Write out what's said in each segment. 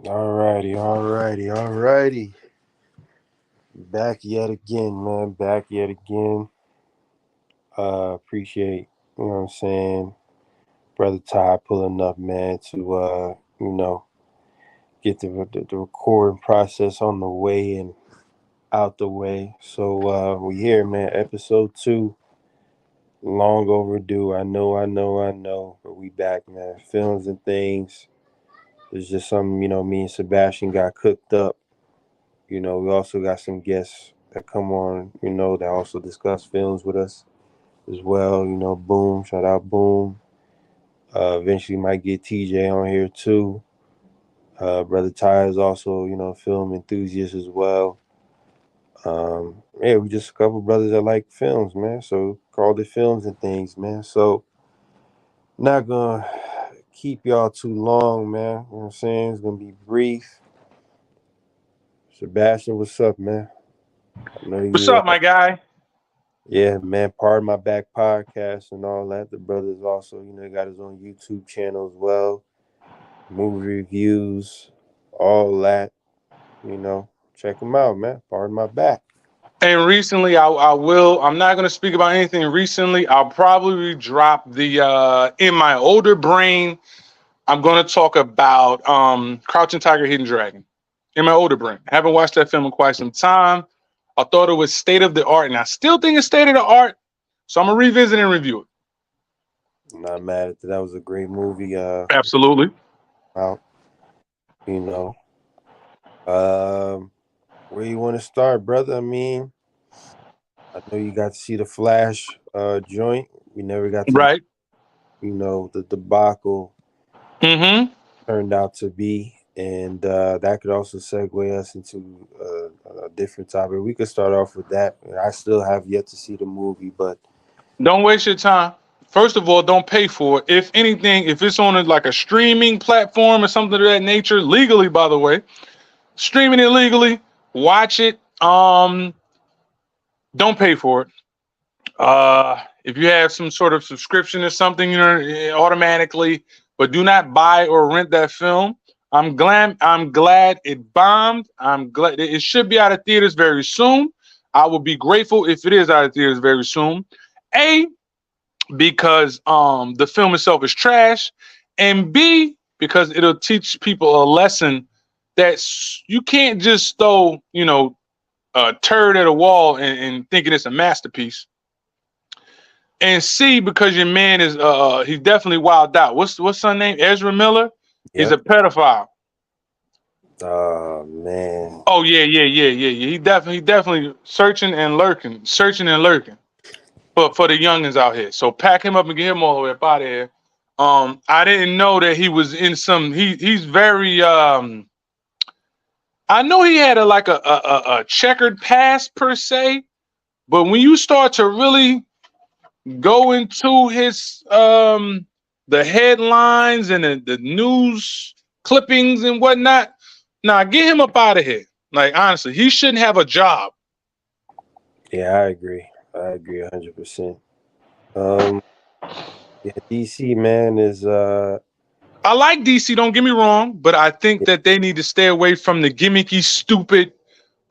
Alrighty. Back yet again, man. Back yet again. Appreciate, you know what I'm saying, Brother Ty pulling up, man, to get the recording process on the way and out the way. So we here, man. Episode 2. Long overdue. I know. But we back, man. Films and things. There's just some, me and Sebastian got cooked up. We also got some guests that come on, that also discuss films with us as well. Boom, shout out Boom. Eventually might get TJ on here too. Brother Ty is also, a film enthusiast as well. Yeah, we just a couple brothers that like films, man. So called it films and things, man. So not gonna keep y'all too long, man. You know what I'm saying? It's gonna be brief. Sebastian, what's up, man? I know What's you up, my guy? Yeah, man, Pardon My Back podcast and all that. The brother's also, got his own YouTube channel as well. Movie reviews, all that. Check him out, man. Pardon My Back. And recently, I will. I'm not going to speak about anything recently. I'll probably drop the in my older brain. I'm going to talk about Crouching Tiger, Hidden Dragon. In my older brain, I haven't watched that film in quite some time. I thought it was state of the art, and I still think it's state of the art. So I'm gonna revisit and review it. I'm not mad at that. That was a great movie. Absolutely. Out, you know. Um, where you want to start, brother? I mean, I know you got to see the Flash joint. We never got to, Right. the debacle Mm-hmm. turned out to be. And that could also segue us into a different topic. We could start off with that. I still have yet to see the movie, but Don't waste your time. First of all, don't pay for it. If anything, if it's on like a streaming platform or something of that nature, legally, by the way, streaming it legally, watch it. Don't pay for it. If you have some sort of subscription or something, automatically, but do not buy or rent that film. I'm glad it bombed. I'm glad it should be out of theaters very soon. I will be grateful if it is out of theaters very soon. A, because the film itself is trash, and B, because it'll teach people a lesson that you can't just throw a turd at a wall and thinking it's a masterpiece. And C, because your man is he's definitely wild out. What's son name? Ezra Miller. He's a yep. pedophile. Oh man. Oh yeah. He definitely searching and lurking for the youngins out here. So pack him up and get him all the way up out of here. I didn't know that he was in some. He's very. I know he had a checkered past per se, but when you start to really go into his the headlines and the news clippings and whatnot, nah, get him up out of here. Like honestly, he shouldn't have a job. Yeah, I agree 100%. Um, yeah, DC man is I like DC, don't get me wrong, but I think that they need to stay away from the gimmicky, stupid,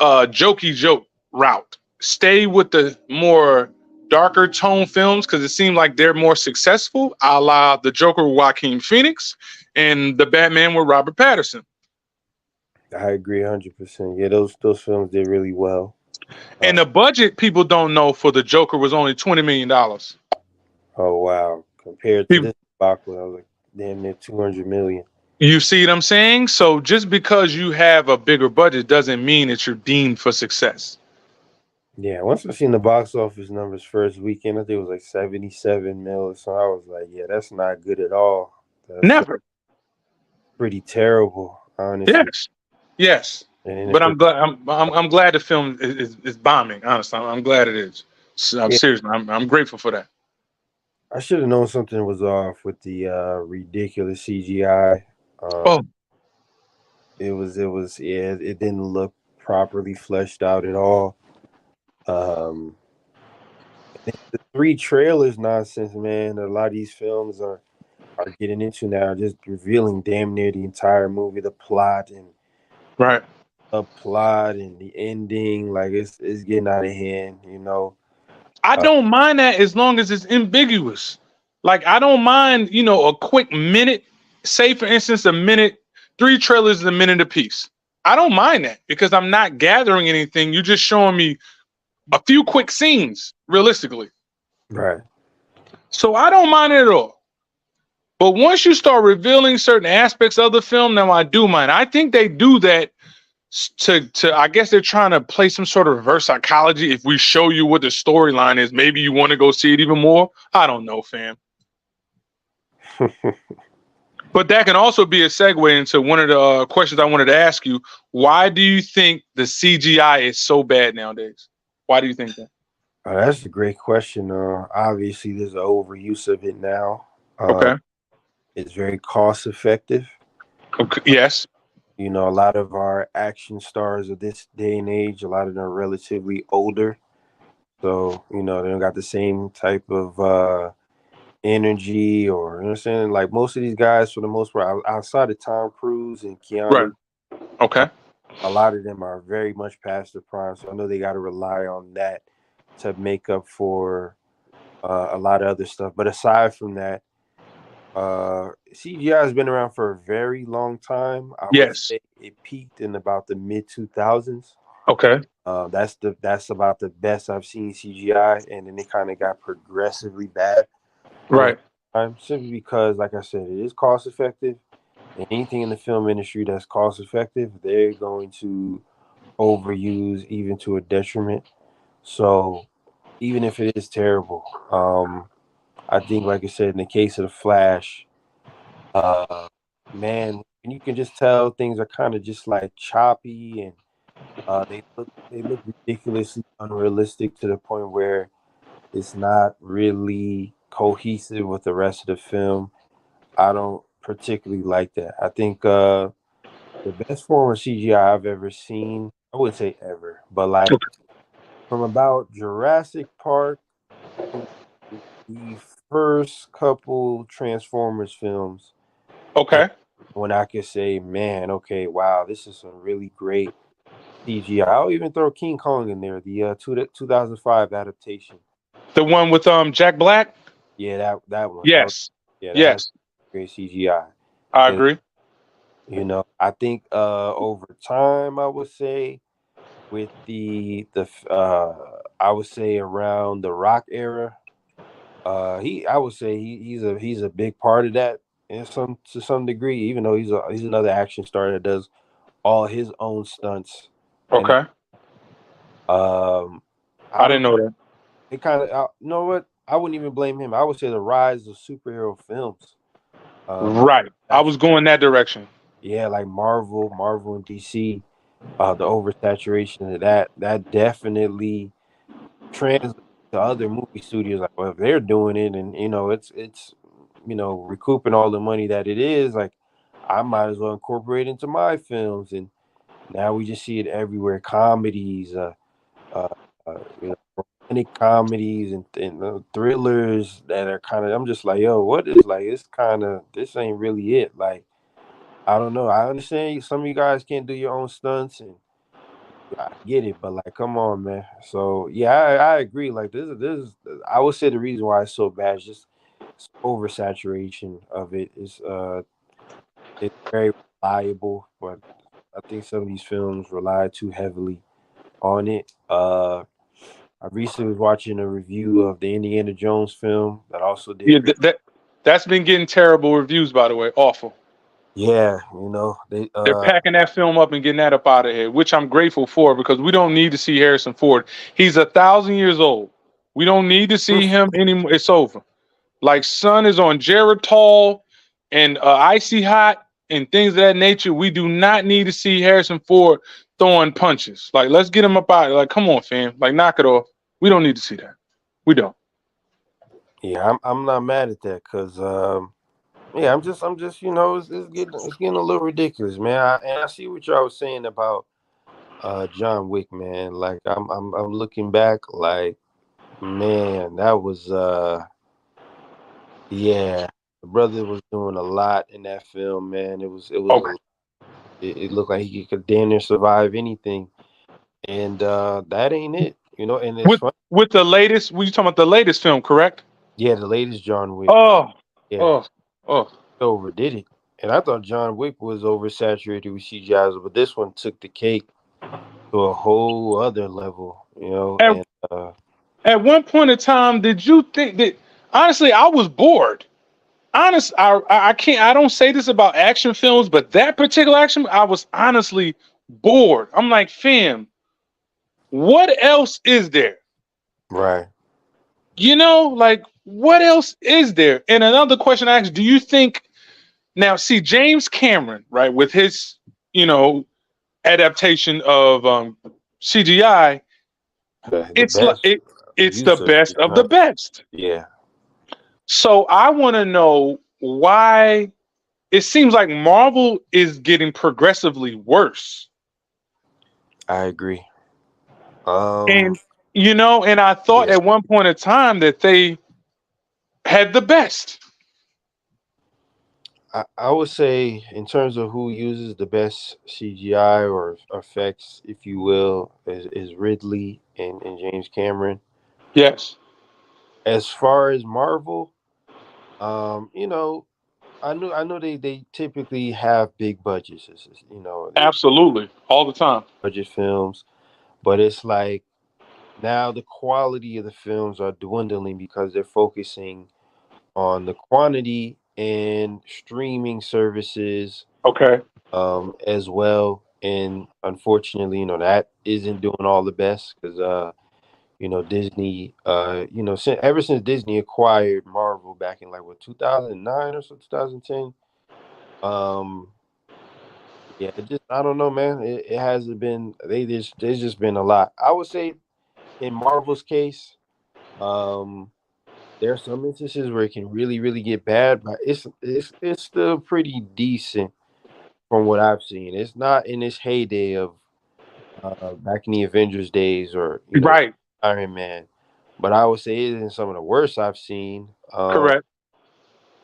jokey joke route. Stay with the more darker tone films because it seems like they're more successful, a la the Joker with Joaquin Phoenix and the Batman with Robert Pattinson. I agree 100%. Yeah, those films did really well. And Uh, the budget, people don't know, for the Joker was only $20 million. oh wow, compared to People, this debacle, I was like damn near 200 million. you see what I'm saying? So just because you have a bigger budget doesn't mean that you're deemed for success. Yeah, once I seen the box office numbers first weekend, I think it was like 77 mil. So I was like, yeah, that's not good at all. That's Never. pretty terrible, honestly. Yes. Yes. And then But if I'm it, glad. I'm glad the film is bombing. Honestly, I'm glad it is. So, I'm yeah, seriously. I'm grateful for that. I should have known something was off with the ridiculous CGI. Um, Oh, yeah, it didn't look properly fleshed out at all. Um, the three trailers nonsense, man. A lot of these films are are getting into now, just revealing damn near the entire movie, the plot and Right. the ending. Like it's getting out of hand, you know. I Uh, don't mind that as long as it's ambiguous. Like I don't mind, a quick minute. Say for instance, a minute, three trailers is a minute apiece. I don't mind that because I'm not gathering anything. You're just showing me a few quick scenes, realistically. right. So I don't mind it at all. But once you start revealing certain aspects of the film, now I do mind. I think they do that to I guess they're trying to play some sort of reverse psychology. If we show you what the storyline is, maybe you want to go see it even more. I don't know, fam. But that can also be a segue into one of the questions I wanted to ask you. Why do you think the CGI is so bad nowadays? Why do you think that? That's a great question. Obviously, there's an overuse of it now. Okay. It's very cost effective. Okay. Yes. You know, a lot of our action stars of this day and age, a lot of them are relatively older. So, you know, they don't got the same type of energy or, you know what I'm saying? Like most of these guys, for the most part, outside of Tom Cruise and Right. Keanu, Okay. a lot of them are very much past their prime. So I know they got to rely on that to make up for a lot of other stuff. But aside from that, CGI has been around for a very long time. I would Yes. say it peaked in about the mid 2000s. Okay. That's about the best I've seen CGI, and then it kind of got progressively bad over Right. time, simply because, like I said, it is cost effective. And anything in the film industry that's cost effective, they're going to overuse even to a detriment. So even if it is terrible, I think, like I said, in the case of the Flash, uh, man, and you can just tell things are kind of just like choppy, and they look ridiculously unrealistic to the point where it's not really cohesive with the rest of the film. I don't particularly like that. I think the best form of CGI I've ever seen, I wouldn't say ever, but like from about Jurassic Park to the first couple Transformers films, and Okay. when I could say, man, okay, wow, this is some really great CGI. I'll even throw King Kong in there, the 2005 adaptation. The one with Jack Black? Yeah, that one. That was, Yes. yeah, that has Yes. great CGI. I And agree. you know, I think over time, I would say with I would say around the Rock era, I would say he's a big part of that in some to some degree, even though he's another action star that does all his own stunts. And Okay. um I I didn't don't know that. it kind of you know what? I wouldn't even blame him. I would say the rise of superhero films. Uh Right. I was going that direction. yeah, like Marvel and DC, the oversaturation of that definitely translates to other movie studios. Like, well, if they're doing it, and you know, it's recouping all the money that it is, like I might as well incorporate it into my films. And now we just see it everywhere. Comedies, uh, you know, romantic comedies and thrillers that are kind of. I'm just like, yo, what is like? It's kind of this ain't really it. Like, I don't know. I understand some of you guys can't do your own stunts, and I get it, but like, come on, man. So yeah, I agree. Like, this is I would say the reason why it's so bad is just oversaturation of it. It's very reliable, but I think some of these films rely too heavily on it. I recently was watching a review of the Indiana Jones film that also did Yeah, pretty. that's been getting terrible reviews, by the way. Awful. Yeah, they They're packing that film up and getting that up out of here, which I'm grateful for because we don't need to see Harrison Ford. He's 1,000 years old. We don't need to see him anymore. It's over. Like Sun is on Geritol and Icy Hot and things of that nature. We do not need to see Harrison Ford throwing punches. Like, let's get him up out. Like, come on, fam. Like, knock it off. We don't need to see that. We don't. Yeah, I'm not mad at that because yeah, I'm just it's getting a little ridiculous, man. And I see what y'all was saying about John Wick, man. Like I'm looking back, like man, that was yeah. The brother was doing a lot in that film, man. It was Okay. a it looked like he could damn near survive anything, and that ain't it, you know. And it's With fun. with the latest, we talking about the latest film, correct? Yeah, the latest John Wick. Oh, Yeah, oh, oh. overdid it. And I thought John Wick was oversaturated with CGI, but this one took the cake to a whole other level, you know. At, And at one point in time, did you think that? Honestly, I was bored. I can't. I don't say this about action films, but that particular action, I was honestly bored. I'm like, fam, what else is there? right, Like what else is there? And another question I asked: do you think now? See, James Cameron, right, with his, you know, adaptation of CGI, the it's like best it's the use of best it, of the huh? best. Yeah, So I want to know why it seems like Marvel is getting progressively worse. I agree. Um, And and I thought yeah, at one point in time that they had the best. I would say in terms of who uses the best CGI or effects, if you will, is Ridley and James Cameron. Yes, As far as Marvel, you know, I know they typically have big budgets. You know, they absolutely, all the time. budget films, but it's like now the quality of the films are dwindling because they're focusing on the quantity and streaming services Okay. as well. And unfortunately, that isn't doing all the best because Disney, ever since Disney acquired Marvel back in like what 2009 or so 2010. Um, yeah, it just I don't know, man. It hasn't been. There's just been a lot. I would say in Marvel's case, um, there are some instances where it can really, really get bad, but it's still pretty decent from what I've seen. It's not in its heyday of back in the Avengers days or Right. Iron Man, but I would say it is some of the worst I've seen. Correct.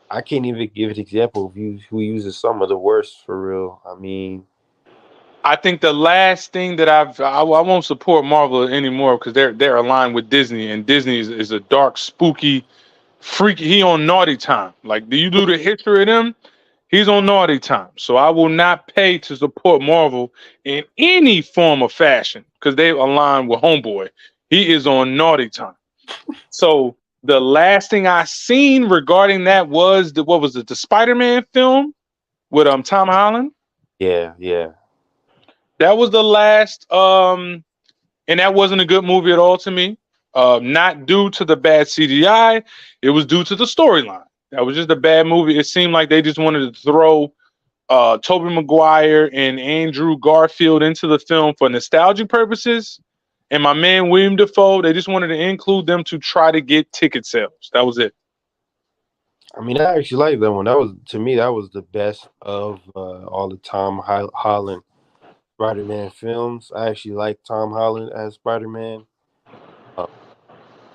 I can't even give an example of who uses some of the worst for real. I mean, I think the last thing that I won't support Marvel anymore because they're aligned with Disney, and Disney is a dark, spooky, freaky. He on naughty time. Like, do you do the history of them? He's on naughty time. So I will not pay to support Marvel in any form of fashion because they align with Homeboy. He is on naughty time. So the last thing I seen regarding that was what was it, the Spider-Man film with Tom Holland? yeah, yeah, That was the last and that wasn't a good movie at all to me. Not due to the bad CGI, it was due to the storyline. That was just a bad movie. It seemed like they just wanted to throw Tobey Maguire and Andrew Garfield into the film for nostalgic purposes. And my man William Defoe, they just wanted to include them to try to get ticket sales. That was it. I mean, I actually like that one. That was to me that was the best of all the Holland Spider-Man films. I actually like Tom Holland as Spider-Man. Uh,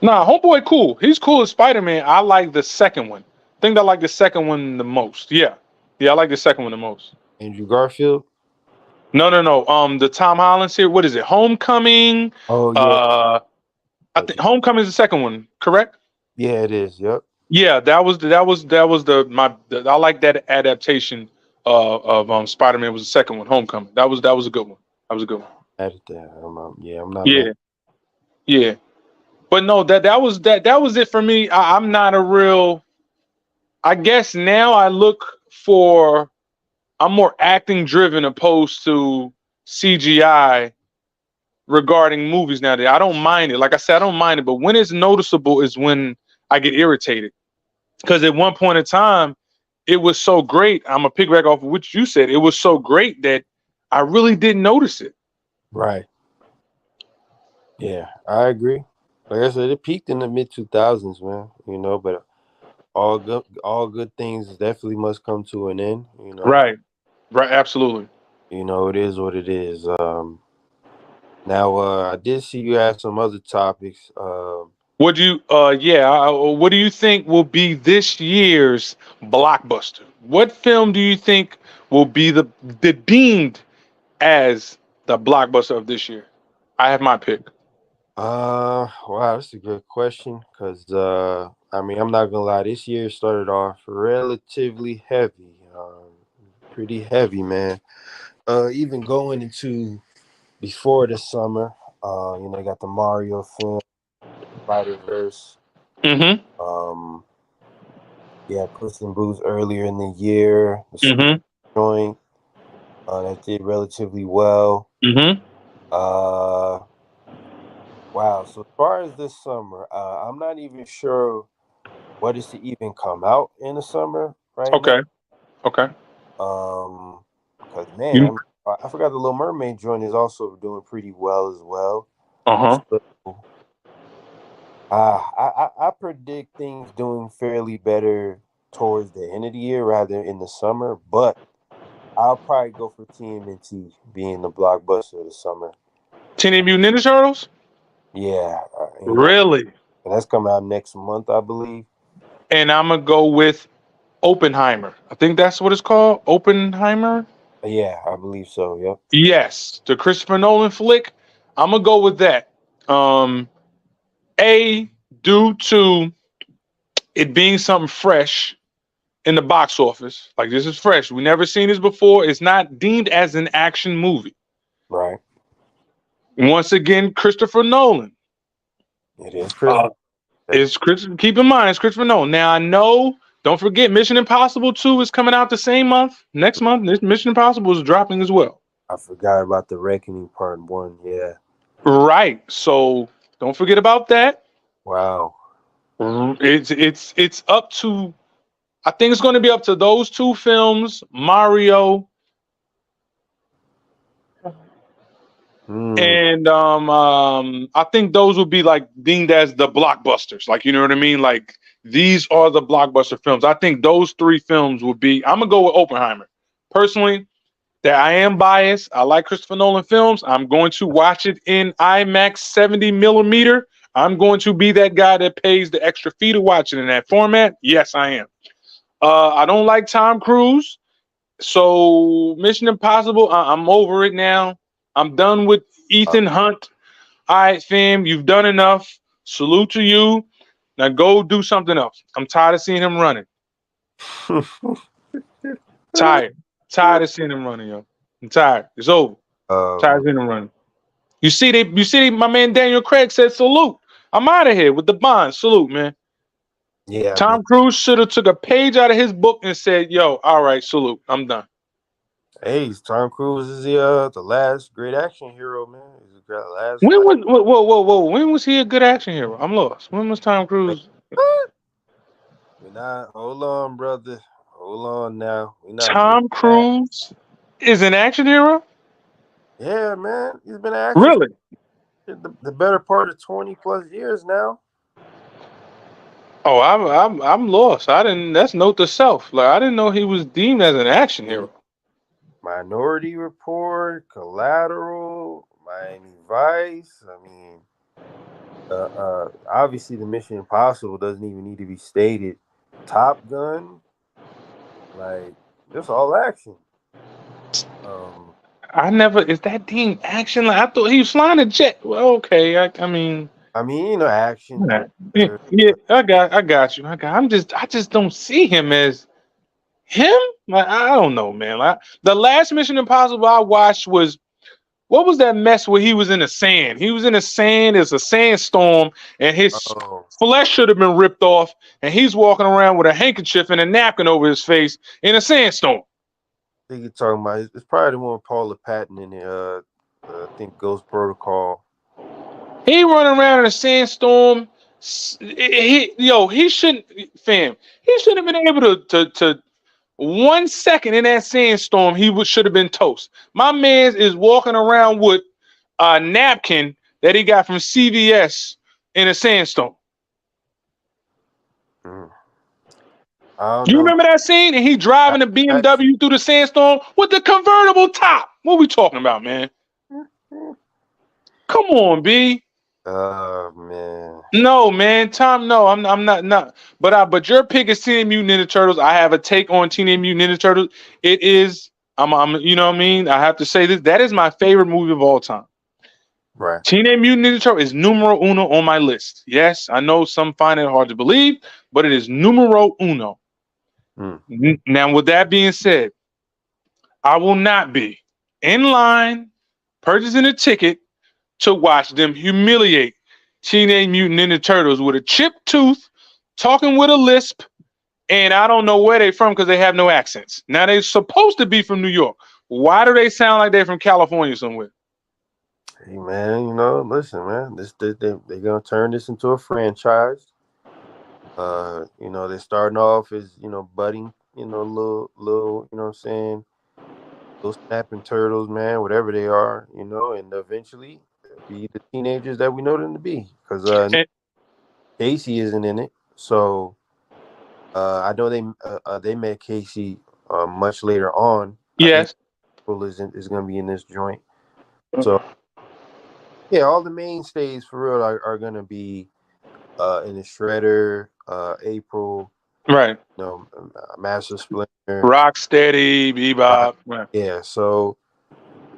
Nah, Homeboy cool. He's cool as Spider-Man. I like the second one. I think I like the second one the most. Yeah. Yeah, I like the second one the most. Andrew Garfield. No, no, no. The Tom Holland's here. What is it? Homecoming. Oh yeah, Uh I think Homecoming is the second one, correct? yeah, it is. Yep, Yeah, that was I like that adaptation of Spider-Man was the second one, Homecoming. That was a good one. That was a good one. mad at that. Yeah, I'm not mad. Yeah, yeah. But no, that was it for me. I'm not a real. I guess now I look for. I'm more acting driven opposed to CGI regarding movies nowadays. I don't mind it. Like I said, I don't mind it, but when it's noticeable is when I get irritated. Because at one point in time, it was so great. I'm gonna piggyback off of what you said. It was so great that I really didn't notice it. Right. Yeah, I agree. Like I said, it peaked in the mid 2000s, man. But all good things definitely must come to an end. Right. Right. Absolutely. It is what it is. Now, I did see you ask some other topics. What do you what do you think will be this year's blockbuster? What film do you think will be the deemed as the blockbuster of this year? I have my pick. Wow, that's a good question. Cause I mean, I'm not gonna lie. This year started off relatively heavy. Pretty heavy, man. Even going into before the summer, you got the Mario film, Spider Verse. Mm-hmm. Um, yeah, Puss in Boots earlier in the year. The Scream Mm-hmm. joint, that did relatively well. Mm-hmm. Uh, wow. So as far as this summer, I'm not even sure what is to even come out in the summer right now. Okay. Okay. Because man, You I forgot the Little Mermaid joint is also doing pretty well as well. uh-huh. So, I predict things doing fairly better towards the end of the year rather in the summer, but I'll probably go for TMNT being the blockbuster of the summer. Teenage Mutant Ninja Turtles? Yeah, Really? and that's coming out next month, I believe. And I'm gonna go with Oppenheimer. I think that's what it's called. Oppenheimer? Yeah, I believe so. Yep. Yes. The Christopher Nolan flick. I'm gonna go with that. Um A, due to it being something fresh in the box office. Like this is fresh. We never seen this before. It's not deemed as an action movie. Right. Once again, Christopher Nolan. It is Chris. Uh, it's Chris. Keep in mind, it's Christopher Nolan. Now I know. Don't forget, Mission Impossible 2 is coming out the same month. Next month, this Mission Impossible is dropping as well. I forgot about the Reckoning Part One. Yeah. Right. So don't forget about that. Wow. It's up to. I think it's going to be up to those two films, Mario Mm, and I think those would be like deemed as the blockbusters. Like you know what I mean? Like these are the blockbuster films. I think those three films would be. I'm gonna go with Oppenheimer. Personally, that I am biased. I like Christopher Nolan films. I'm going to watch it in IMAX 70 millimeter. I'm going to be that guy that pays the extra fee to watch it in that format. Yes, I am. I don't like Tom Cruise. So Mission Impossible, I'm over it now. I'm done with uh, Ethan Hunt. All right, fam, you've done enough. Salute to you. Now go do something else. I'm tired of seeing him running. Tired. Tired of seeing him running, yo. I'm tired. It's over. Tired of seeing him running. My man Daniel Craig said salute. I'm out of here with the bond. Salute, man. yeah, man. Tom Cruise should have took a page out of his book and said, yo, all right, salute. I'm done. Hey, Tom Cruise is the last great action hero, man. He's the last. When was whoa. When was he a good action hero? I'm lost. When was Tom Man, Cruise? we're not. Hold on, brother. Hold on now. We're not getting Tom that. Cruise is an action hero? Yeah, man. He's been an action Really? the better part of 20+ years now. Oh, I'm lost. I didn't. That's note to self. Like I didn't know he was deemed as an action hero. Minority Report, Collateral, Miami Vice. I mean, obviously the Mission Impossible doesn't even need to be stated. Top Gun, like just all action. I never. Is that deemed action? Like I thought he was flying a jet. Well, okay. I mean, Action. yeah, Thriller. yeah. I got you. I just don't see him as him. Like I don't know, man. Like the last Mission Impossible I watched was what was that mess where he was in the sand? He was in the sand. It's a sandstorm, and his Oh, flesh should have been ripped off, and he's walking around with a handkerchief and a napkin over his face in a sandstorm. I think you're talking about. It's probably the one with Paula Patton in it. I think Ghost Protocol. He running around in a sandstorm. He shouldn't, fam. He shouldn't have been able to 1 second in that sandstorm. Should have been toast. My man is walking around with a napkin that he got from CVS in a sandstorm. Mm. I don't You know. remember that scene? And he driving a BMW through the sandstorm with the convertible top. What we talking about, man? Come on, B. Oh man. No, man, Tom. No, I'm not. But your pick is Teenage Mutant Ninja Turtles. I have a take on Teenage Mutant Ninja Turtles. It is. I'm. You know what I mean. I have to say this. That is my favorite movie of all time. Right. Teenage Mutant Ninja Turtles is numero uno on my list. Yes, I know some find it hard to believe, but it is numero uno. Hmm. Now, with that being said, I will not be in line purchasing a ticket to watch them humiliate Teenage Mutant Ninja Turtles with a chipped tooth, talking with a lisp, and I don't know where they're from because they have no accents. Now they're supposed to be from New York. Why do they sound like they're from California somewhere? Hey man, listen, man. They're gonna turn this into a franchise. They're starting off as budding, little, what I'm saying, little snapping turtles, man, whatever they are, and eventually they'll be the teenagers that we know them to be. Because And, Casey isn't in it, so I know they met Casey much later on. I think yes. April is gonna be in this joint. So yeah, all the mainstays for real are gonna be in the Shredder, April, Right. Master Splinter. Rocksteady, Bebop. Right. Yeah, so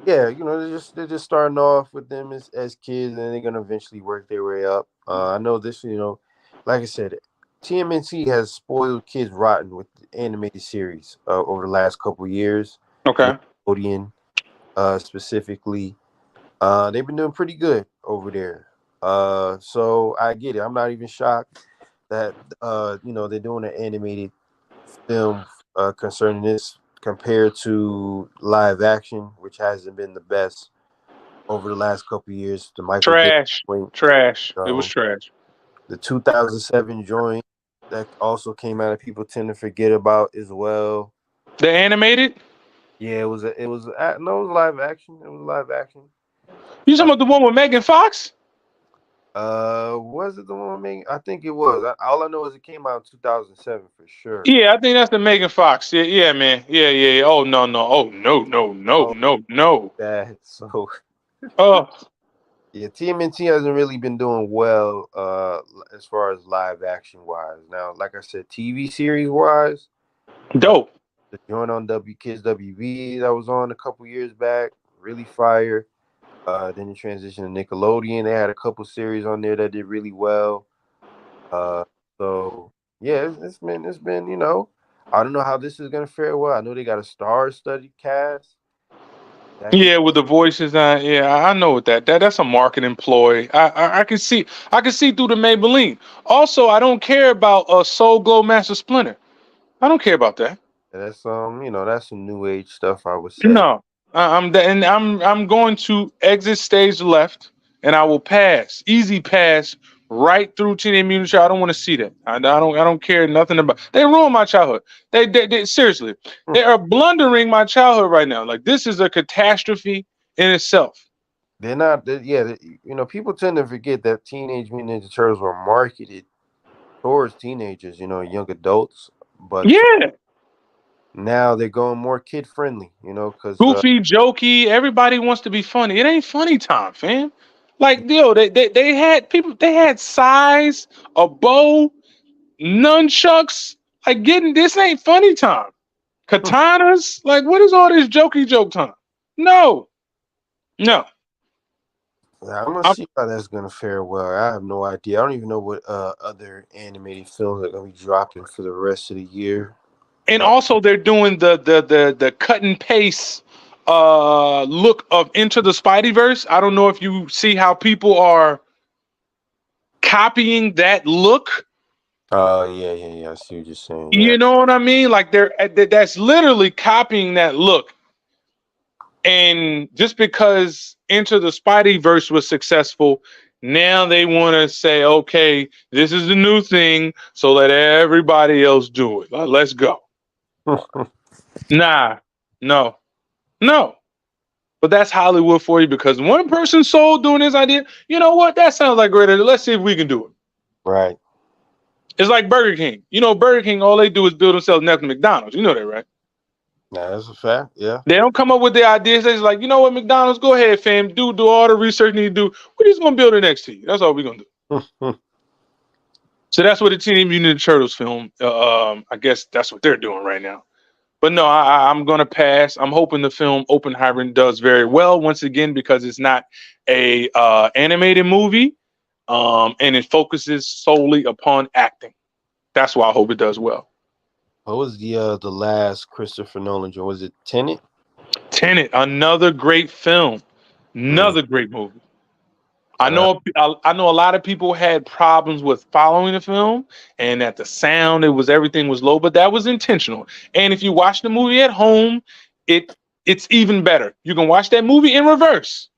yeah, they're just starting off with them as kids, and they're gonna eventually work their way up. I know this, like I said, TMNT has spoiled kids rotten with the animated series over the last couple of years. Okay. Nickelodeon, specifically, they've been doing pretty good over there. So I get it. I'm not even shocked that they're doing an animated film concerning this compared to live action, which hasn't been the best over the last couple of years. The Michael J. Trash. Joint, Trash. It was um, trash. the 2007 joint that also came out, and people tend to forget about as well. The animated? Yeah, no, it was live action. It was live action. You Uh, talking about the one with Megan Fox? was it the one? I think it was. All I know is it came out in 2007 for sure. Yeah, I think that's the Megan Fox. Yeah, yeah, man. Yeah, yeah, yeah. Oh no, no. Oh no, no, no, Oh, no, no. bad. So Oh, yeah, TMNT hasn't really been doing well as far as live action wise. Now, like I said, TV series wise, uh, dope. the joint on Kids WB that was on a couple years back, really fire. Then it transitioned to Nickelodeon. They had a couple series on there that did really well. Uh, so yeah, it's been I don't know how this is gonna fare well. I know they got a star-studded cast. That could Yeah, with the voices on. Yeah, I know what that's a marketing ploy. I can see through the Maybelline. Also, I don't care about Soul Glow Master Splinter. I don't care about that. that's some new age stuff, I would say. No, I'm going to exit stage left, and I will pass, easy pass, right through Teenage Mutant Ninja. I don't want to see that. I don't care nothing about. They ruined my childhood. They seriously, they are blundering my childhood right now. Like this is a catastrophe in itself. They're not. Yeah, people tend to forget that Teenage Mutant Ninja Turtles were marketed towards teenagers, young adults. But Yeah, now they're going more kid friendly, because goofy, jokey. Everybody wants to be funny. It ain't funny time, fam. Like yo, they had people. They had size, a bow, nunchucks. Like getting this ain't funny time. Katanas. Like what is all this jokey joke time? No, no. I'm gonna I'm, see how that's gonna fare well. I have no idea. I don't even know what other animated films are gonna be dropping for the rest of the year. and Uh, also they're doing the cut and paste look of Into the Spideyverse. I don't know if you see how people are copying that look. yeah, yeah, yeah. I see what you're saying. Yeah. You know what I mean? Like that's literally copying that look. And just because Into the Spideyverse was successful, now they want to say, okay, this is the new thing, so let everybody else do it. Let's go. Nah, no, no. But that's Hollywood for you because one person sold doing this idea. You know what? That sounds like a great idea. Let's see if we can do it. Right. It's like Burger King. You know, Burger King, all they do is build themselves next to McDonald's. You know that, right? Nah, that's a fact. Yeah. They don't come up with the ideas. They're just like, you know what, McDonald's, go ahead, fam. Do all the research you need to do. We're just gonna build it next to you. That's all we're gonna do. So that's what the Teenage Mutant Ninja Turtles film. I guess that's what they're doing right now. But no, I'm gonna pass. I'm hoping the film Oppenheimer does very well once again because it's not a animated movie, and it focuses solely upon acting. That's why I hope it does well. What was the last Christopher Nolan joint? Was it Tenet? Tenet, another great film, Mm, another great movie. uh, I know a lot of people had problems with following the film and that the sound everything was low, but that was intentional. And if you watch the movie at home, it it's even better. You can watch that movie in reverse.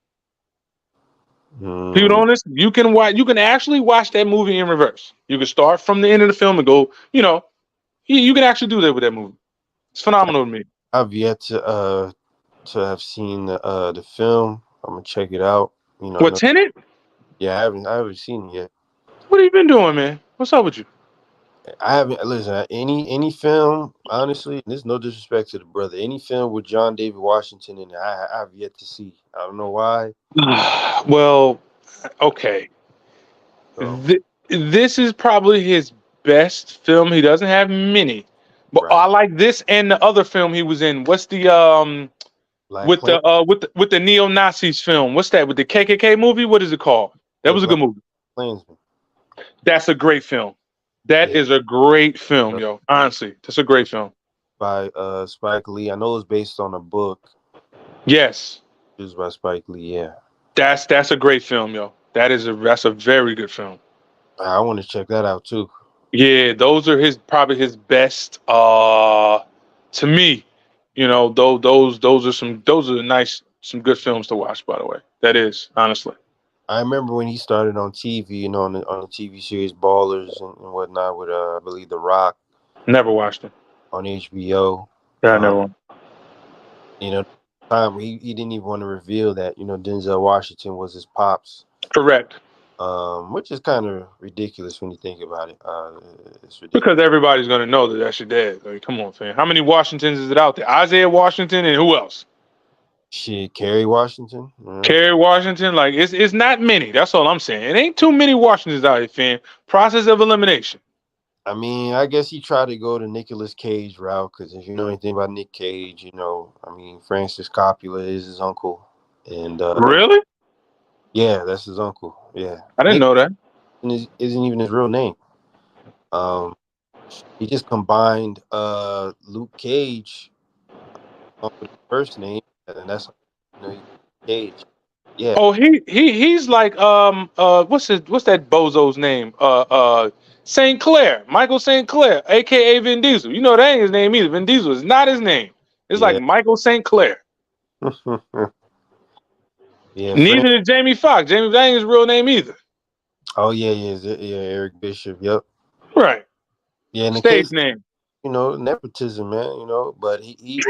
People mm, don't listen. You can actually watch that movie in reverse. You can start from the end of the film and go, you can actually do that with that movie. It's phenomenal to me. I've yet to have seen the film. I'm gonna check it out. What, Tenet? Yeah, I haven't seen it yet. What have you been doing, man? What's up with you? I haven't listen any film. Honestly, there's no disrespect to the brother. Any film with John David Washington in it, I've yet to see. I don't know why. Well, okay. So This is probably his best film. He doesn't have many, but right, I like this and the other film he was in. What's the Black Panther, with the neo Nazis film? What's that with the KKK movie? What is it called? That yeah, was a Black good movie. Klansman, That's a great film. That yeah, is a great film, yo. Honestly, that's a great film. by Spike Lee. I know it's based on a book. Yes, It was by Spike Lee. Yeah, that's a great film, yo. That's a very good film. I want to check that out too. Yeah, those are his probably his best. To me, those are nice, some good films to watch. By the way, that is honestly I remember when he started on TV, on the TV series Ballers and whatnot with I believe The Rock never watched it. on HBO. Yeah, I Um, never. Watched. you know, time he didn't even want to reveal that Denzel Washington was his pops, Correct, which is kind of ridiculous when you think about it. It's because ridiculous. everybody's gonna know that that's your dad. Like, come on, fam. How many Washingtons is it out there? Isaiah Washington and who else? Shit, Kerry Washington. Kerry Washington. Like it's not many. That's all I'm saying. It ain't too many Washingtons out here, fam. Process of elimination. I mean, I guess he tried to go the Nicolas Cage route because if you know anything about Nick Cage, I mean, Francis Coppola is his uncle, and Really? yeah, that's his uncle. Yeah, I didn't Nick know that. isn't even his real name. Um, he just combined Luke Cage with his first name, and that's Cage. Yeah, Oh, he's like what's that bozo's name? St. Clair, Michael St. Clair, aka Vin Diesel. You know that ain't his name either. Vin Diesel is not his name. It's like yeah, Michael St. Clair. yeah. Neither is Jamie Foxx. That ain't his real name either. Oh yeah. Eric Bishop. Yep. Right. Yeah, in the Stage case, name. nepotism, man. But he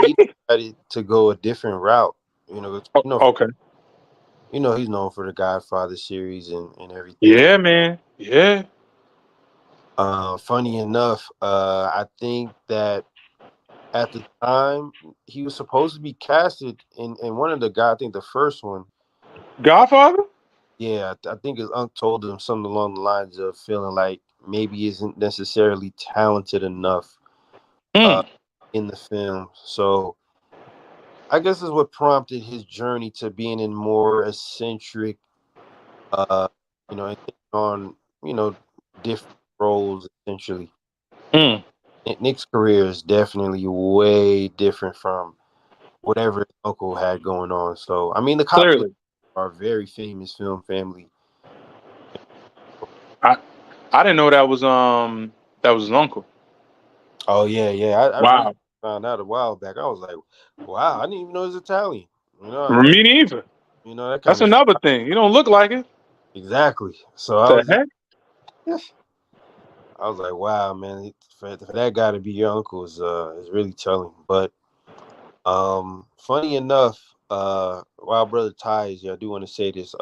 decided to go a different route. Oh, okay. He's known for the Godfather series and everything. Yeah, man. Yeah. Funny enough, I think that at the time he was supposed to be casted in one of the guys. I think the first one. Godfather? Yeah, I think his uncle told him something along the lines of feeling like maybe he isn't necessarily talented enough uh, Mm, in the film. So I guess is what prompted his journey to being in more eccentric, uh, and on different roles essentially. mm. Nick's career is definitely way different from whatever his uncle had going on. So I mean, the Coppola Clearly. are a very famous film family. I I didn't know that was his uncle. Oh yeah. I really Wow. found out a while back. I was like, wow, I didn't even know he was Italian. Me neither. That That's kind of another thing. You don't look like it. exactly. So I The was just, heck? I was like, wow, man, for that guy to be your uncle is really telling. But funny enough, while brother ties, yeah, I do want to say this.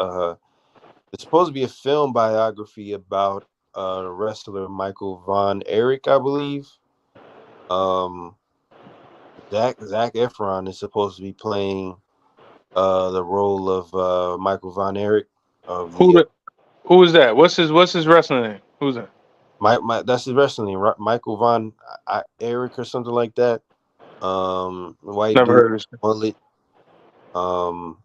It's supposed to be a film biography about wrestler Michael Von Erich, I believe. Um, Zach Efron is supposed to be playing the role of Michael Von Erich of Who the the, who is that? What's his wrestling name? Who's that? my that's his wrestling name, right? Michael Von Erich or something like that. White Never dude, heard of this. mullet. Um,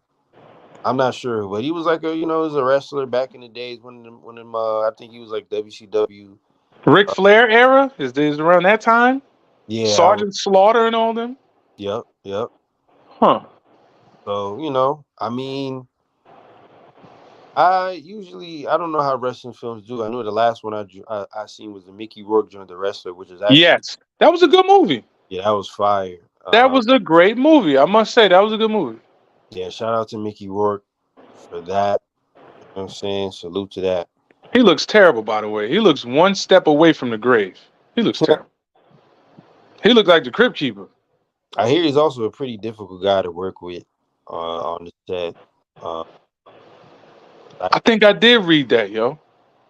I'm not sure, but he was like a he was a wrestler back in the days when I think he was like WCW. Ric Uh, Flair era is around that time. yeah, Sergeant Slaughter and all them. yep. Huh? So I mean, I don't know how wrestling films do. I know the last one I seen was the Mickey Rourke joint, the wrestler, which is actually Yes, that was a good movie. yeah, that was fire. That was a great movie. I must say that was a good movie. Yeah, shout out to Mickey Rourke for that. You know what I'm saying? Salute to that. He looks terrible, by the way. He looks one step away from the grave. He looks terrible. He looked like the Crypt Keeper. I hear he's also a pretty difficult guy to work with on the set. Uh, I think I did read that, yo.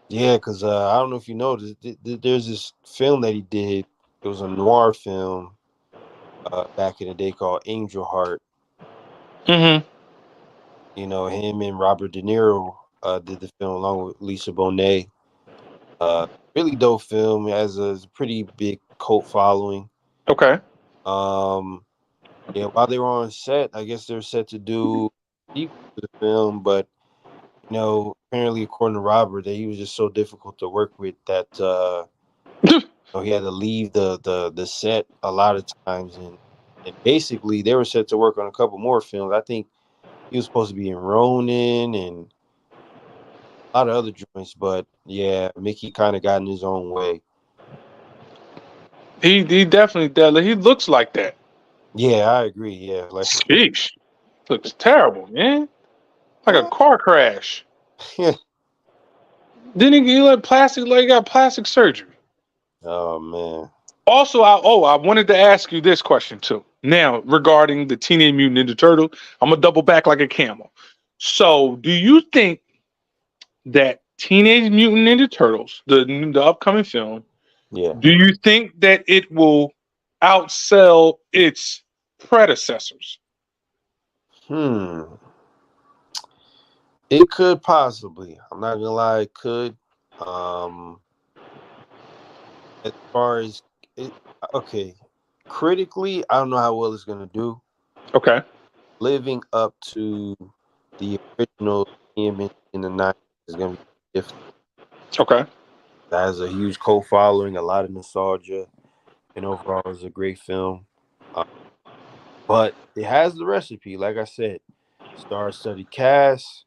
yeah, because I don't know if you know, there's this film that he did. It was a noir film back in the day called Angel Heart. Mm-hmm. Him and Robert De Niro did the film along with Lisa Bonet. Uh, really dope film. It has a pretty big cult following. Okay. Um, yeah, while they were on set, I guess they were set to do a sequel to the film, but apparently according to Robert, that he was just so difficult to work with that he had to leave the set a lot of times, and basically they were set to work on a couple more films. I think he was supposed to be in Ronin and a lot of other joints, but yeah, Mickey kind of got in his own way. He definitely does. He looks like that. Yeah, I agree. Yeah, like Sheesh. Looks terrible, man. Like a car crash. yeah. Didn't he like plastic? Like he got plastic surgery. Oh man. Also, I wanted to ask you this question too. Now, regarding the Teenage Mutant Ninja Turtle, I'm gonna double back like a camel. So, do you think that Teenage Mutant Ninja Turtles, the upcoming film, Yeah. do you think that it will outsell its predecessors? Hmm. It could possibly. I'm not gonna lie, it could. Um, as far as it, okay, critically, I don't know how well it's gonna do. Okay. Living up to the original image in the '90s is gonna be difficult. Okay. That has a huge cult following, a lot of nostalgia, and overall, it's a great film. Uh, but it has the recipe, like I said, star-studded cast.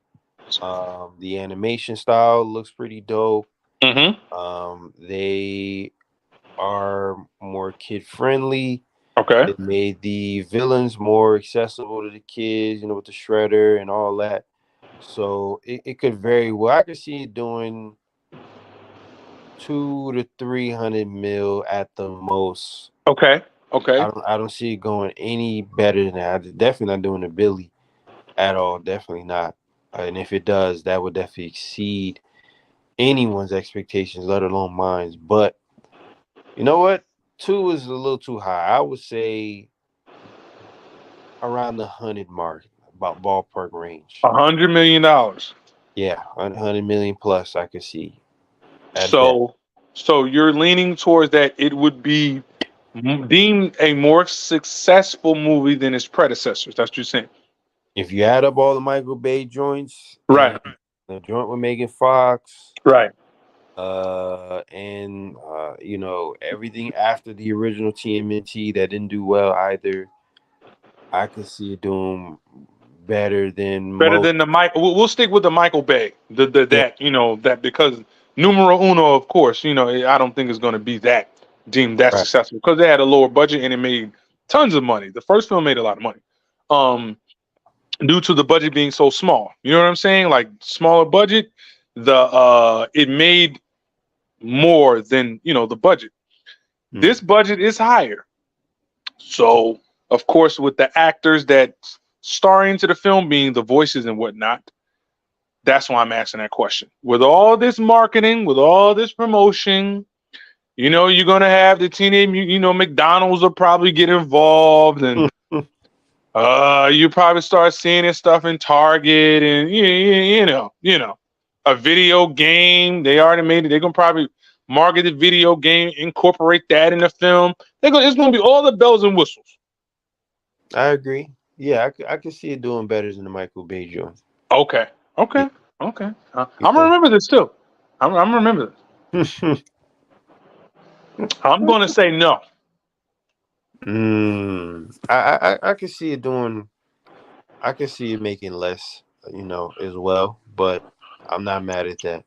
The animation style looks pretty dope. Mm-hmm. They are more kid friendly. Okay. It made the villains more accessible to the kids, with the shredder and all that. So it could very well. I could see it doing 200 to 300 mil at the most. Okay. Okay. I don't see it going any better than that. Definitely not doing the Billy at all. Definitely not. And if it does, that would definitely exceed anyone's expectations, let alone mine. But you know what? Two is a little too high. I would say around the 100 mark, about ballpark range. $100 million. Yeah, 100 million plus. I could see at that. So you're leaning towards that it would be deemed a more successful movie than its predecessors. That's what you're saying. If you add up all the Michael Bay joints and Right. the joint with Megan Fox, Right. and everything after the original TMNT that didn't do well either, I could see it doing better than Better most. than the Mike. We'll stick with the Michael Bay. The Yeah, that that because numero uno, of course. I don't think it's going to be that deemed that right. successful because they had a lower budget and it made tons of money. The first film made a lot of money. Due to the budget being so small. You know what I'm saying? Like smaller budget, it made more than the budget. Mm. This budget is higher. So of course with the actors that star into the film being the voices and whatnot, that's why I'm asking that question. With all this marketing, with all this promotion, You know, you're gonna have the McDonald's will probably get involved, and you probably start seeing this stuff in Target, and a video game. They already made it. They're gonna probably market the video game, incorporate that in the film. It's gonna be all the bells and whistles. I agree. Yeah, I could see it doing better than the Michael Bay joint. Okay, Yeah, okay, okay. I'm you gonna know. remember this too. I'm gonna remember this. I'm gonna say no. I could see it doing. I could see it making less, as well. But I'm not mad at that.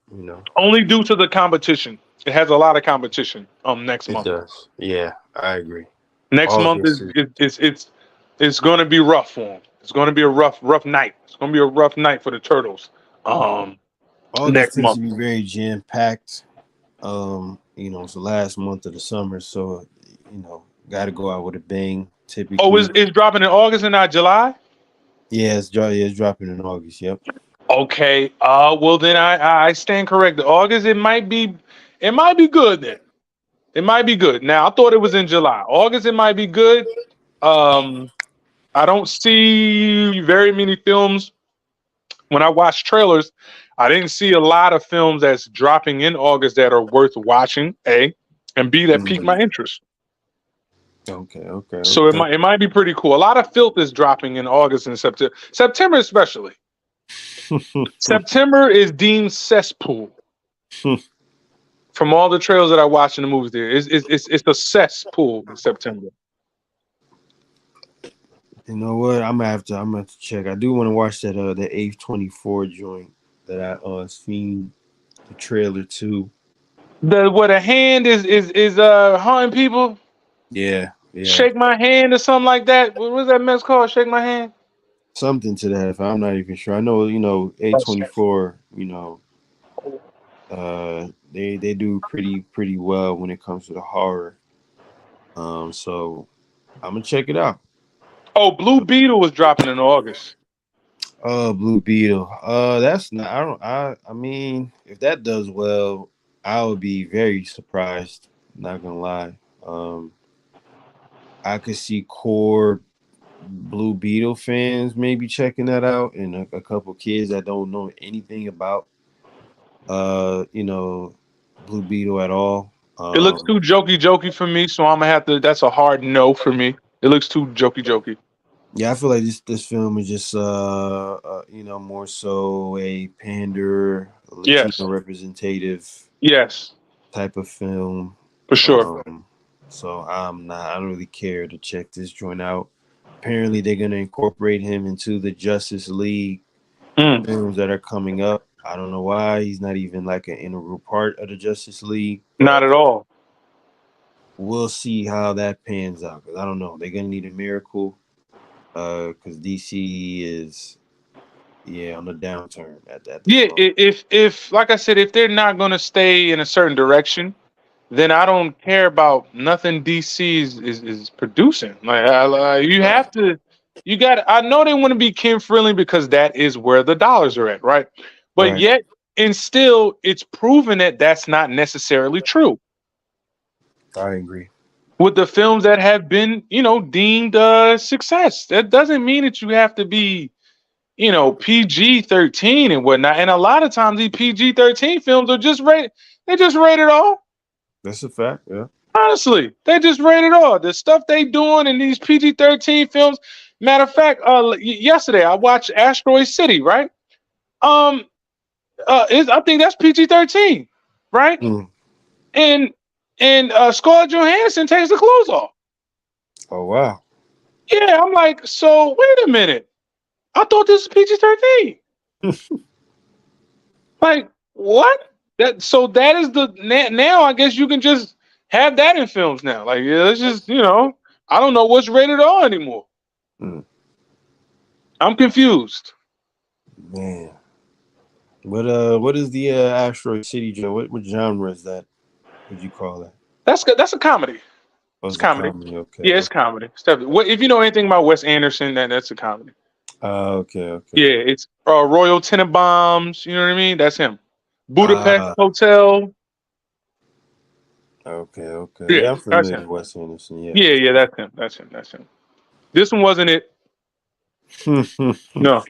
Only due to the competition. It has a lot of competition. Next It month. does. Yeah, I agree. Next month August is is. it's going to be rough for them. It's going to be a rough night. It's going to be a rough night for the Turtles. August Next tends month. to be very jam packed. It's the last month of the summer, so got to go out with a bang. Oh, Typically, it's dropping in August and not July. it's dropping in August. Yep. Okay. Well then I stand corrected. August it might be good then. It might be good. Now I thought it was in July. August it might be good. Um, I don't see very many films. When I watch trailers, I didn't see a lot of films that's dropping in August that are worth watching. A, and B, that piqued my Mhm. interest. Okay. Okay. So Okay. it might be pretty cool. A lot of filth is dropping in August and September. September especially. September is deemed cesspool from all the trailers that I watched in the movies. There, it's a cesspool in September. You know what? I'm gonna have to check. I do want to watch that A24 joint that I seen the trailer to. The what a hand is haunting people. Yeah, yeah. Shake my hand or something like that. What was that mess called? Shake my hand. Something to that effect. I'm not even sure. I know, A24, they do pretty well when it comes to the horror. So I'm gonna check it out. Oh, Blue Beetle was dropping in August. Blue Beetle. That's not. I don't. I mean, if that does well, I would be very surprised. Not gonna lie. I could see core Blue Beetle fans maybe checking that out, and a couple kids that don't know anything about Blue Beetle at all. It looks too jokey for me, so I'm gonna have to. That's a hard no for me. It looks too jokey. Yeah, I feel like this film is just more so a pander, Yes, Latino representative yes, type of film. for sure. So I don't really care to check this joint out. Apparently they're gonna incorporate him into the Justice League Mm, films that are coming up. I don't know why he's not even like an integral part of the Justice League, not but at all. we'll see how that pans out. Cause I don't know. They're gonna need a miracle. Because DC is on the downturn at this Yeah, moment. if like I said, if they're not gonna stay in a certain direction, then I don't care about nothing DC is producing. You Right, have to, you got. I know they want to be kid friendly because that is where the dollars are at, right? But right. yet, and still, it's proven that that's not necessarily true. I agree. With the films that have been, deemed success, that doesn't mean that you have to be, PG-13 and whatnot. And a lot of times, these PG-13 films are just rated. They just rated R. That's a fact. Yeah. Honestly, they just rated R. The stuff they doing in these PG-13 films. Matter of fact, yesterday I watched Asteroid City. Right. Um. I think that's PG-13. Right. Mm. And Scarlett Johansson takes the clothes off. Oh wow. Yeah, I'm like, so wait a minute. I thought this was PG-13. Like, what? That is the now. I guess you can just have that in films now. Like, yeah, it's just I don't know what's rated R anymore. Mm. I'm confused. Man. What is the Asteroid City Joe? What genre is that? Would you call that? That's good. That's a comedy. Oh, It's it's a comedy. comedy. Okay. Yeah, it's Okay. comedy. It's definitely. If you know anything about Wes Anderson, then that's a comedy. Okay. Okay. Yeah, it's Royal Tenenbaums. You know what I mean? That's him. Budapest Uh Hotel. Okay. Yeah, Yeah, I'm that's familiar him. with Wes Anderson. Yeah, Yeah, for yeah, that's him. This one wasn't it. sure. No,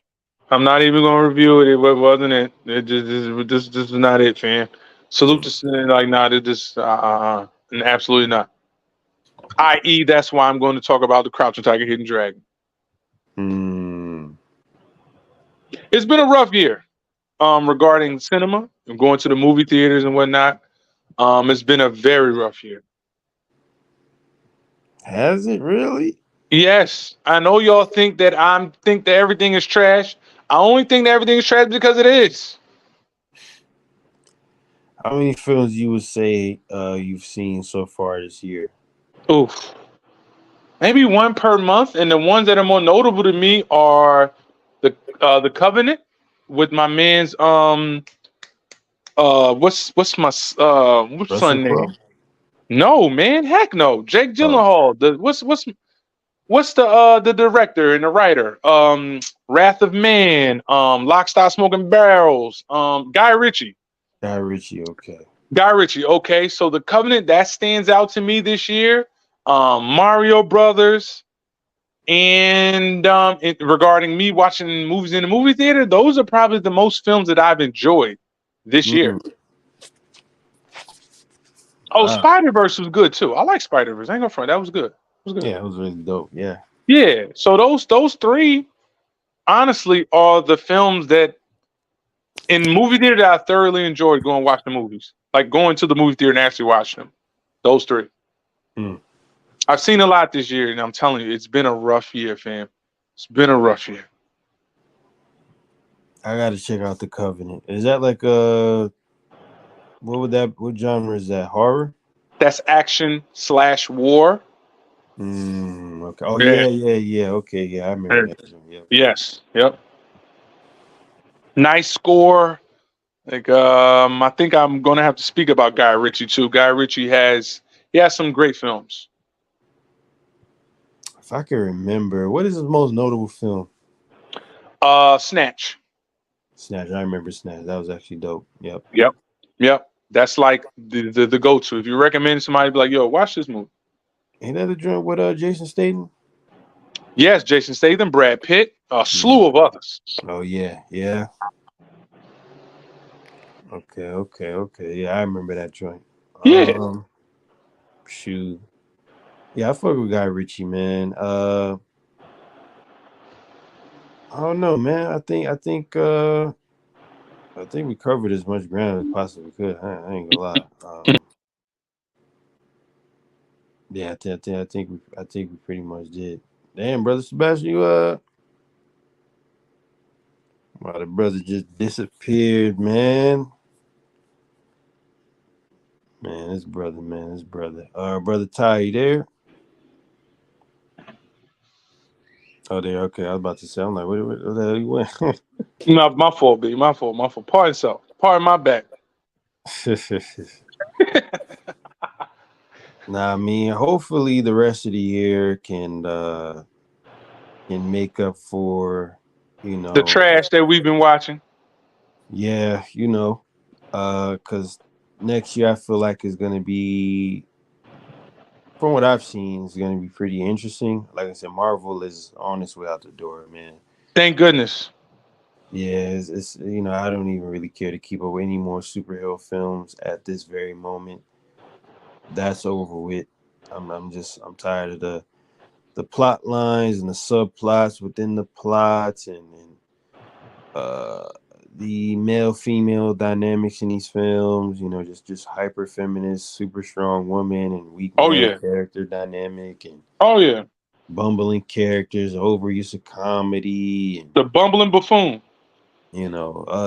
I'm not even gonna review it. It wasn't it. It just this is not it, fam. Salute to like, nah, it just absolutely not. I.e., that's why I'm going to talk about the Crouching Tiger, Hidden Dragon. Hmm. It's been a rough year, regarding cinema and going to the movie theaters and whatnot. It's been a very rough year. Has it really? Yes, I know y'all think that everything is trash. I only think that everything is trash because it is. How many films you would say you've seen so far this year? Oof. Maybe one per month, and the ones that are more notable to me are the Covenant with my man's what's my what's Russell son Crowe? name? No, man, heck no. Jake Oh, Gyllenhaal. The what's the director and the writer? Wrath of Man, Lock, Stock, Smoking Barrels, Guy Ritchie. Guy Ritchie. Okay. Guy Ritchie. Okay, so the Covenant that stands out to me this year. Mario Brothers, and regarding me watching movies in the movie theater, those are probably the most films that I've enjoyed this year. Mm, Oh, wow. Spider Verse was good too. I like Spider Verse. I ain't gonna front. That was good. It was good. Yeah, it was really dope. Yeah. Yeah. So those three honestly are the films that in movie theater that I thoroughly enjoyed going to watch the movies. Like going to the movie theater and actually watching them. Those three. Mm. I've seen a lot this year, and I'm telling you, it's been a rough year, fam. It's been a rough year. I got to check out The Covenant. Is that like what genre is that? Horror? That's action/war. Okay. Oh Yeah. yeah. Okay, yeah, I remember Yeah. that. Yep. Yes. Yep. Nice score. Like I think I'm gonna have to speak about Guy Ritchie too. Guy Ritchie has some great films. If I can remember, what is his most notable film? Snatch. Snatch. I remember Snatch. That was actually dope. Yep. Yep. Yep. That's like the go to. If you recommend somebody, be like, yo, watch this movie. Ain't that the joint with Jason Statham? Yes, Jason Statham, Brad Pitt, a Mm. slew of others. Oh yeah. Okay. Yeah, I remember that joint. Yeah. Shoot. Yeah, I fuck with Guy Ritchie, man. I don't know, man. I think we covered as much ground as possibly could. I ain't gonna lie. Yeah, I think we pretty much did. Damn, brother Sebastian, wow, the brother just disappeared, man. His brother. Brother Ty, you there? Oh, there. Okay, I was about to say, I'm like, what the hell you went? My fault, B. My fault. My fault. Pardon self. Pardon my back. Nah, I mean, hopefully the rest of the year can make up for, you The know, trash that we've been watching. yeah, because next year I feel like it's gonna be, from what I've seen, it's gonna be pretty interesting. Like I said, Marvel is on its way out the door, man. Thank goodness. Yeah, it's I don't even really care to keep up with any more superhero films at this very moment. That's over with. I'm tired of the plot lines and the subplots within the plots and uh the male female dynamics in these films, just hyper feminist, super strong woman and weak Oh male yeah. character dynamic and Oh yeah. bumbling characters, overuse of comedy and The bumbling buffoon.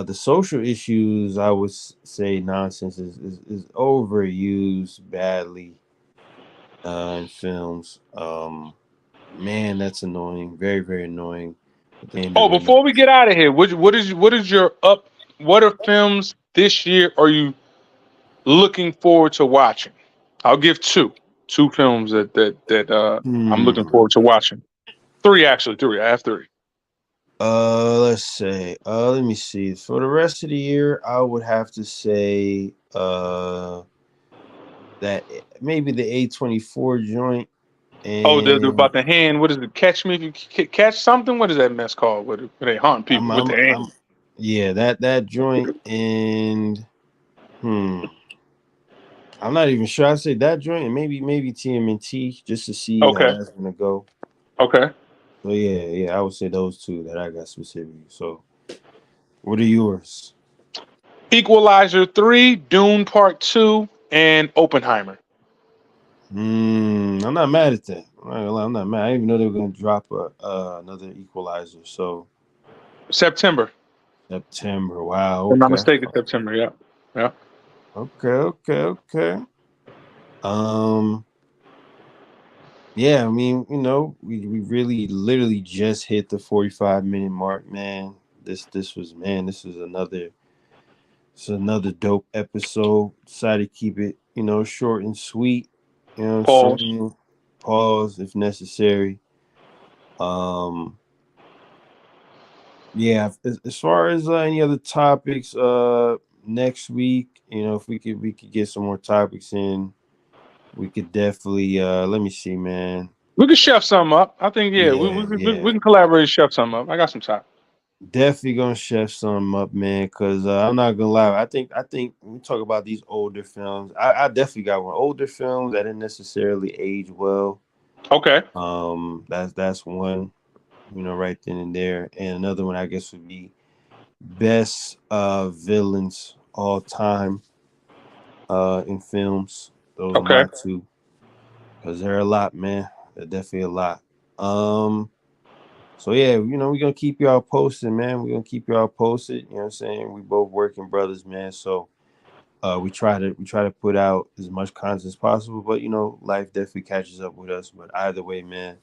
the social issues. I would say nonsense is overused badly in films. Man, that's annoying. Very, very annoying. At the end of Oh, the night. before we get out of here, what is your up? What are films this year are you looking forward to watching? I'll give two films that I'm looking Hmm. forward to watching. Three actually, three. I have three. Let's say. Let me see. For the rest of the year, I would have to say. that maybe the A24 joint, Oh, and about the hand. What is it? Catch me if you catch something. What is that mess called? Where they hunt people with the I'm hand? yeah, that joint, and hmm, I'm not even sure. I say that joint and maybe TMNT just to see how Okay. that's gonna go. Okay. So yeah, I would say those two that I got specifically. So what are yours? Equalizer 3, Dune Part 2, and Oppenheimer. I'm not mad at that. I'm not gonna lie, I'm not mad. I didn't even know they were gonna drop another Equalizer. So September. September. Wow. If I'm not Okay. mistaken, September. Yeah. Yeah. Okay. Um. Yeah. I mean, we really literally just hit the 45-minute mark, man. This was another dope episode. Decided to keep it, short and sweet. You know what I'm Pause. saying? Pause if necessary. Um. Yeah, as far as any other topics, next week, if we could get some more topics in, we could definitely let me see, man. We can chef something up. I think, yeah, we Yeah. can collaborate and chef something up. I got some time. Definitely gonna chef some up, man, because I'm not gonna lie. I think when we talk about these older films, I definitely got one. Older films that didn't necessarily age well. Okay. That's one, right then and there. And another one I guess would be best villains all time in films. Those are Okay. my two because there are a lot, man. They're definitely a lot. Um, so yeah, we're gonna keep y'all posted, man. We're gonna keep y'all posted. You know what I'm saying? We both working brothers, man. So we try to put out as much content as possible, but life definitely catches up with us. But either way, man,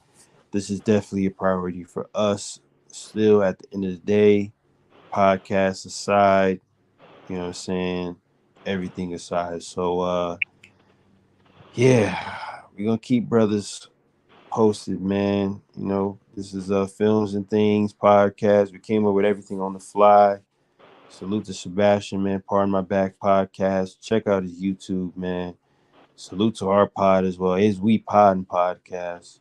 this is definitely a priority for us. Still at the end of the day, podcast aside, you know what I'm saying? Everything aside. So yeah, we're gonna keep brothers posted, man. This is Films and Things podcast. We came up with everything on the fly. Salute to Sebastian, man. Pardon My Back podcast. Check out his YouTube, man. Salute to our pod as well. IsWePoddin podcast.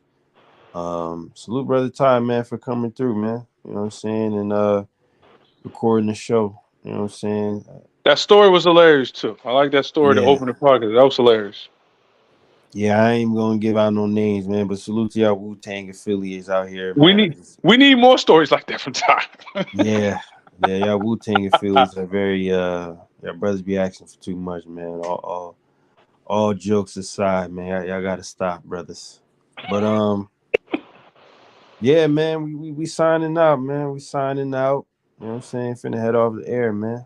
Salute brother Ty, man, for coming through, man. You know what I'm saying? And recording the show. You know what I'm saying? That story was hilarious too. I like that story to Yeah. open the podcast. That was hilarious. Yeah, I ain't gonna give out no names, man. But salute to y'all Wu Tang affiliates out here, We man. need we need more stories like that from Ty. Yeah, y'all Wu Tang affiliates are very y'all brothers be asking for too much, man. All jokes aside, man, y'all gotta stop, brothers. But yeah, man, we signing out, man. We signing out. You know what I'm saying? Finna head off the air, man.